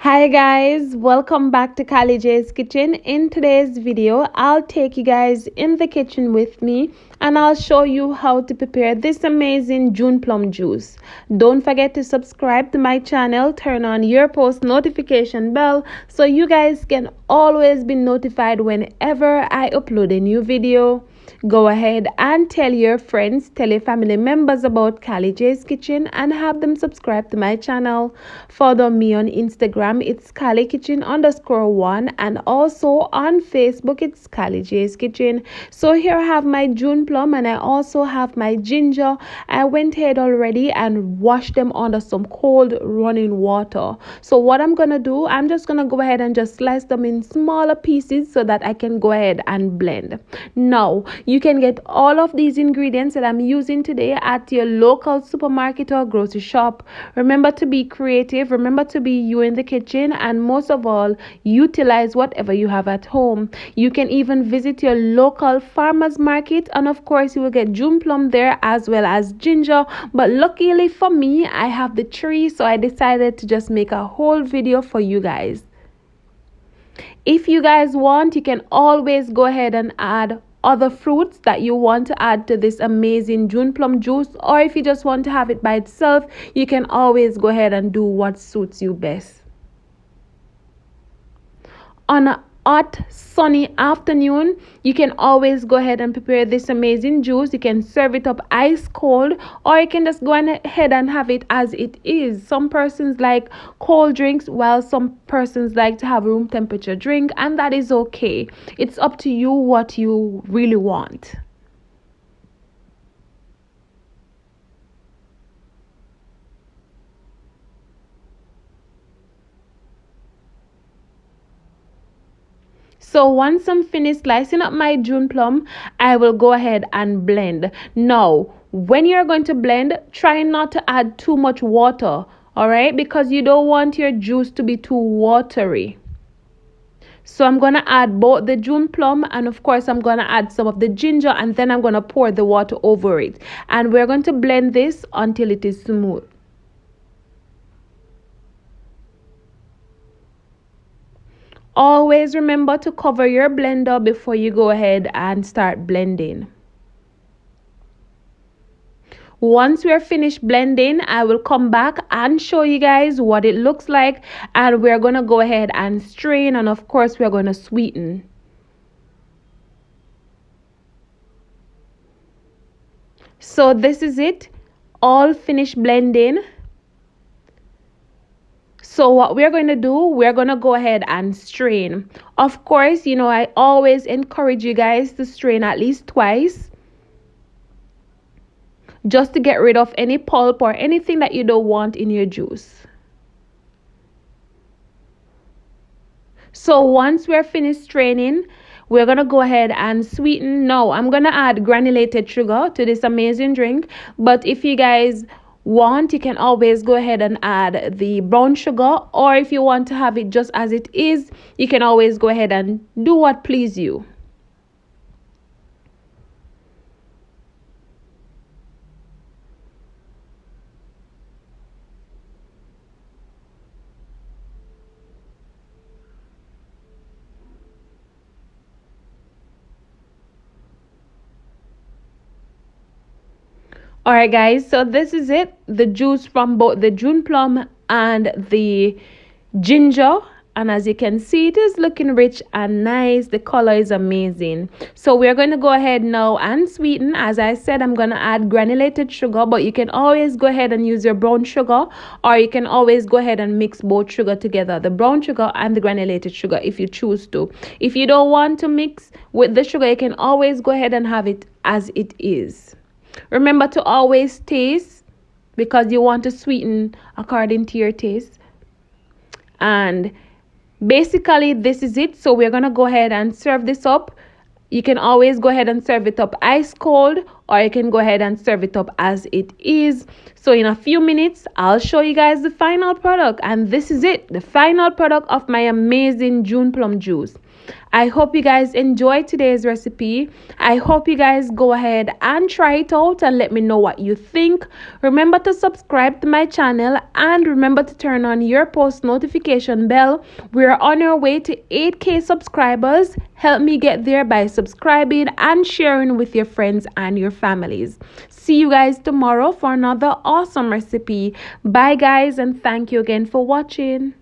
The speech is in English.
Hi guys, welcome back to Kali J's Kitchen. In today's video, I'll take you guys in the kitchen with me and I'll show you how to prepare this amazing June plum juice. Don't forget to subscribe to my channel, turn on your post notification bell so you guys can always be notified whenever I upload a new video. Go ahead and tell your friends, tell your family members about Kali J's Kitchen and have them subscribe to my channel. Follow me on Instagram, it's Kali Kitchen _1, and also on Facebook, it's Kali J's Kitchen. So here I have my June plum and I also have my ginger. I went ahead already and washed them under some cold running water. So what I'm gonna do, I'm just gonna go ahead and just slice them in smaller pieces so that I can go ahead and blend. Now you can get all of these ingredients that I'm using today at your local supermarket or grocery shop. Remember to be creative, remember to be you in the kitchen, and most of all, utilize whatever you have at home. You can even visit your local farmers market, and of course you will get June plum there as well as ginger. But luckily for me, I have the tree, so I decided to just make a whole video for you guys. If you guys want, you can always go ahead and add other fruits that you want to add to this amazing June plum juice, or if you just want to have it by itself, you can always go ahead and do what suits you best. On a hot sunny afternoon, you can always go ahead and prepare this amazing juice. You can serve it up ice cold, or you can just go ahead and have it as it is. Some persons like cold drinks, while some persons like to have room temperature drink, and that is okay. It's up to you what you really want. So once I'm finished slicing up my June plum, I will go ahead and blend. Now, when you're going to blend, try not to add too much water, all right? Because you don't want your juice to be too watery. So I'm going to add both the June plum and of course I'm going to add some of the ginger, and then I'm going to pour the water over it. And we're going to blend this until it is smooth. Always remember to cover your blender before you go ahead and start blending. Once we're finished blending, I will come back and show you guys what it looks like, and we're going to go ahead and strain, and of course we're going to sweeten. So this is it, all finished blending. So what we're going to do, we're going to go ahead and strain. Of course, you know, I always encourage you guys to strain at least twice, just to get rid of any pulp or anything that you don't want in your juice. So once we're finished straining, we're going to go ahead and sweeten. Now, I'm going to add granulated sugar to this amazing drink. But if you guys want, you can always go ahead and add the brown sugar. Or if you want to have it just as it is, you can always go ahead and do what please you. All right guys, so this is it, the juice from both the June plum and the ginger, and as you can see, it is looking rich and nice. The color is amazing. So we're going to go ahead now and sweeten. As I said, I'm going to add granulated sugar, but you can always go ahead and use your brown sugar, or you can always go ahead and mix both sugar together, the brown sugar and the granulated sugar, if you choose to. If you don't want to mix with the sugar, you can always go ahead and have it as it is. Remember to always taste, because you want to sweeten according to your taste. And basically this is it. So we're going to go ahead and serve this up. You can always go ahead and serve it up ice cold, or you can go ahead and serve it up as it is. So in a few minutes, I'll show you guys the final product, and this is it, the final product of my amazing June plum juice. I hope you guys enjoyed today's recipe. I hope you guys go ahead and try it out and let me know what you think. Remember to subscribe to my channel and remember to turn on your post notification bell. We're on our way to 8K subscribers. Help me get there by subscribing and sharing with your friends and your families. See you guys tomorrow for another awesome recipe. Bye guys, and thank you again for watching.